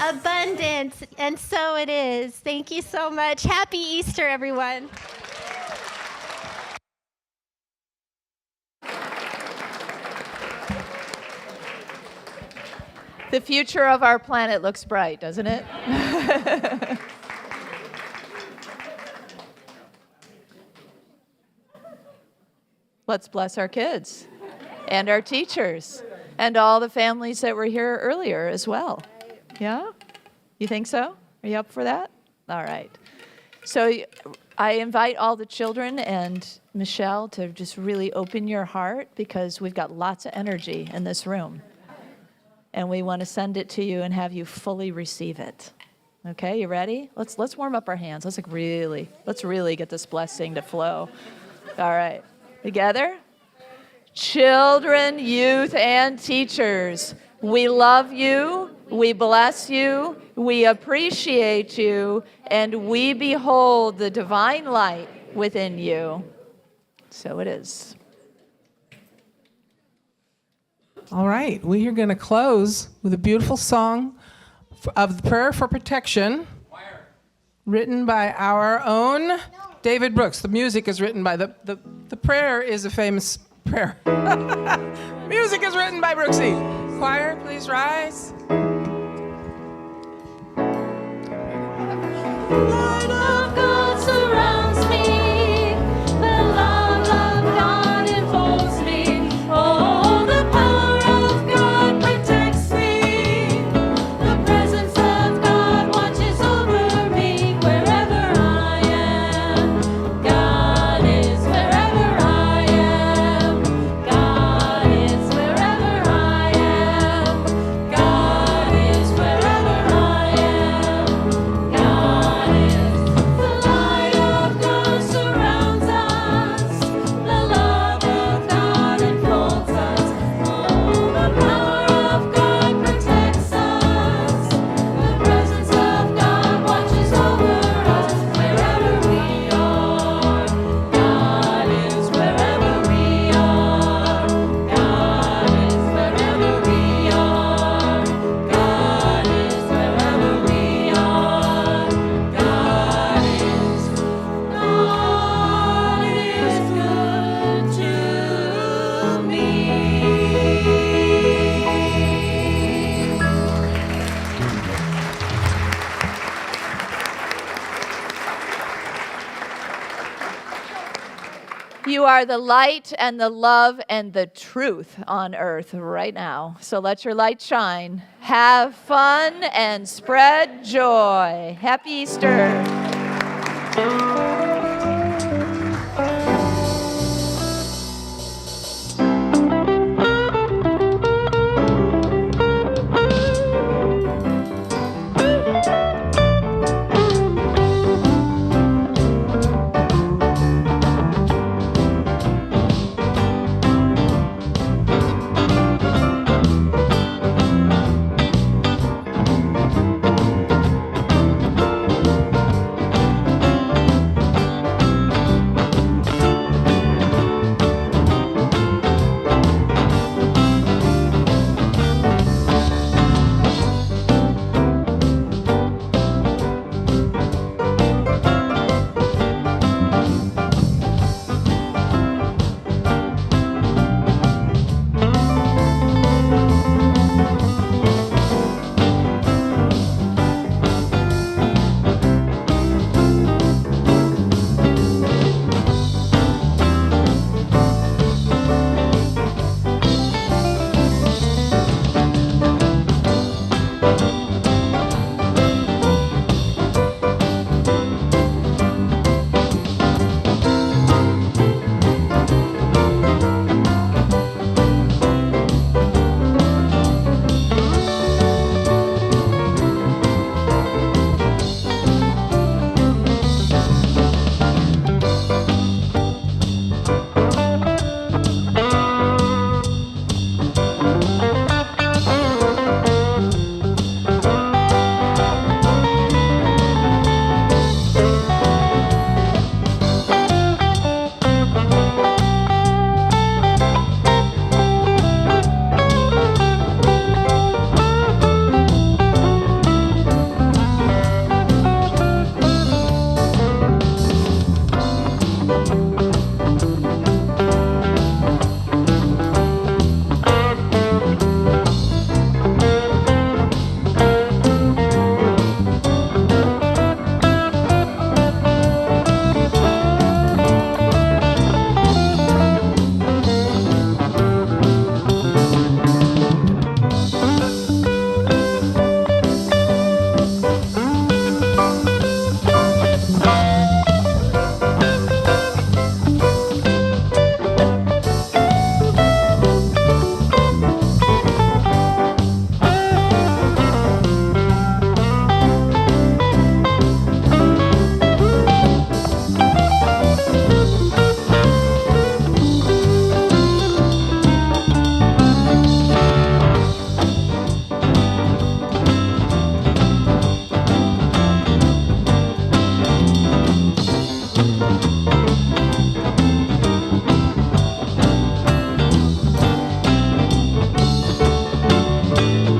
Abundance. And so it is. Thank you so much. Happy Easter, everyone. The future of our planet looks bright, doesn't it? Let's bless our kids and our teachers and all the families that were here earlier as well. Yeah? You think so? Are you up for that? All right. So I invite all the children and Michelle to just really open your heart, because we've got lots of energy in this room. And we want to send it to you and have you fully receive it. Okay, you ready? Let's warm up our hands. Let's really get this blessing to flow. All right. Together? Children, youth, and teachers, we love you, we bless you, we appreciate you, and we behold the divine light within you. So it is. All right, we are going to close with a beautiful song of the Prayer for Protection, written by our own David Brooks. The music is written by the prayer is a famous prayer. Music is written by Brooksy. Choir, please rise. Light of God surrounds me, the love of God enfolds me. Oh, the power of God protects me. The presence of God watches over me wherever I am. God is wherever I am. God is wherever I am. God is wherever I am. God is. The light of God surrounds us. The love of God enfolds us. Oh, the power of God protects us. The presence of God watches over us wherever we are. God is wherever we are. God is wherever we are. God is wherever we are. God is good to me. You are the light and the love and the truth on earth right now. So let your light shine. Have fun and spread joy. Happy Easter. Amen.